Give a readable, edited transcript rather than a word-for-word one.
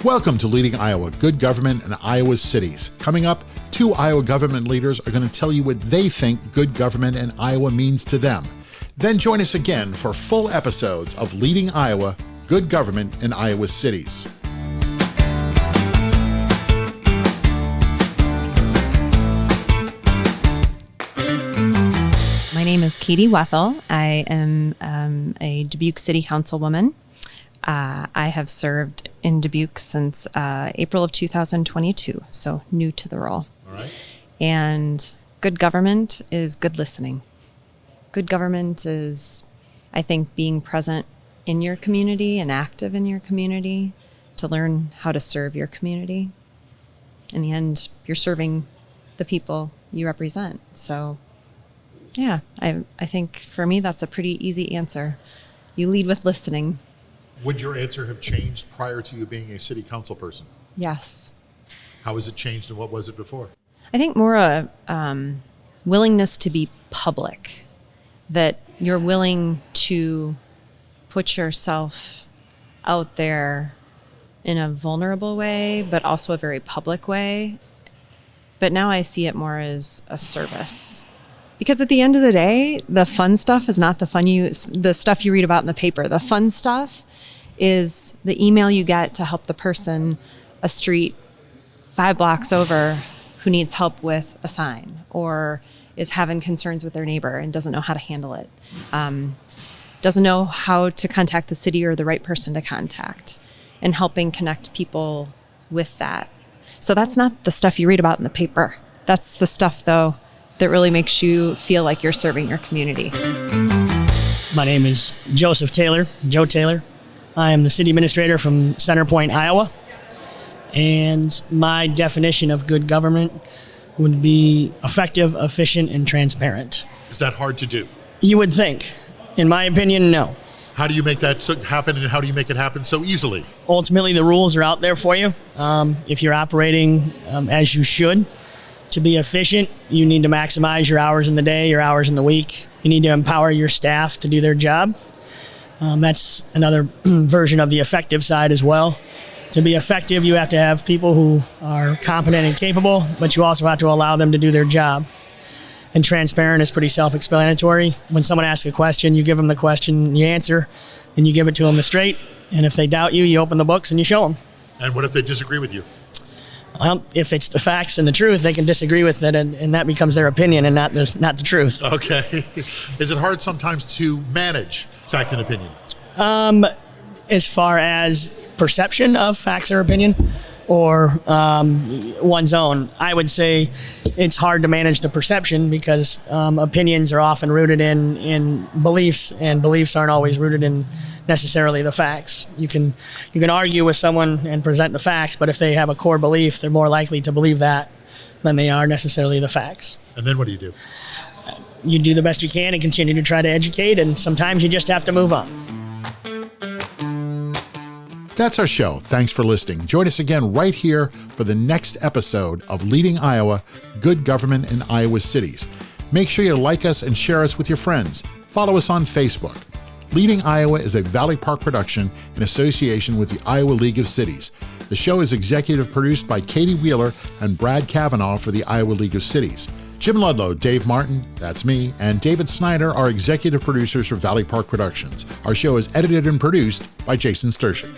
Welcome to Leading Iowa, Good Government in Iowa's Cities. Coming up, 2 Iowa government leaders are going to tell you what they think good government in Iowa means to them. Then join us again for full episodes of Leading Iowa, Good Government in Iowa's Cities. My name is Katy Wethal. I am a Dubuque City Councilwoman. I have served in Dubuque since April of 2022, so new to the role. All right. And good government is good listening. Good government is, I think, being present in your community and active in your community to learn how to serve your community. In the end, you're serving the people you represent. So, yeah, I think for me, that's a pretty easy answer. You lead with listening. Would your answer have changed prior to you being a city council person? Yes. How has it changed and what was it before? I think more a willingness to be public, that you're willing to put yourself out there in a vulnerable way, but also a very public way. But now I see it more as a service. Because at the end of the day, the fun stuff is not the stuff you read about in the paper. The fun stuff is the email you get to help the person a street 5 blocks over who needs help with a sign or is having concerns with their neighbor and doesn't know how to handle it, doesn't know how to contact the city or the right person to contact, and helping connect people with that. So that's not the stuff you read about in the paper. That's the stuff, though, that really makes you feel like you're serving your community. My name is Joe Taylor. I am the city administrator from Center Point, Iowa. And my definition of good government would be effective, efficient, and transparent. Is that hard to do? You would think. In my opinion, no. How do you make that happen, and how do you make it happen so easily? Ultimately, the rules are out there for you. If you're operating as you should, to be efficient, you need to maximize your hours in the day, your hours in the week. You need to empower your staff to do their job. That's another version of the effective side as well. To be effective, you have to have people who are competent and capable, but you also have to allow them to do their job. And transparent is pretty self-explanatory. When someone asks a question, you give them the question, you answer, and you give it to them straight. And if they doubt you, you open the books and you show them. And what if they disagree with you? Well, if it's the facts and the truth, they can disagree with it, and that becomes their opinion and not the truth. Okay. Is it hard sometimes to manage fact and opinion? As far as perception of facts or opinion, or one's own, I would say it's hard to manage the perception because opinions are often rooted in beliefs, and beliefs aren't always rooted in necessarily the facts. You can argue with someone and present the facts, but if they have a core belief, they're more likely to believe that than they are necessarily the facts. And then what do? You do the best you can and continue to try to educate, and sometimes you just have to move on. That's our show. Thanks for listening. Join us again right here for the next episode of Leading Iowa, Good Government in Iowa's Cities. Make sure you like us and share us with your friends. Follow us on Facebook. Leading Iowa is a Valley Park production in association with the Iowa League of Cities. The show is executive produced by Katy Wheeler and Brad Cavanagh for the Iowa League of Cities. Jim Ludlow, Dave Martin, that's me, and David Snyder are executive producers for Valley Park Productions. Our show is edited and produced by Jason Stershic.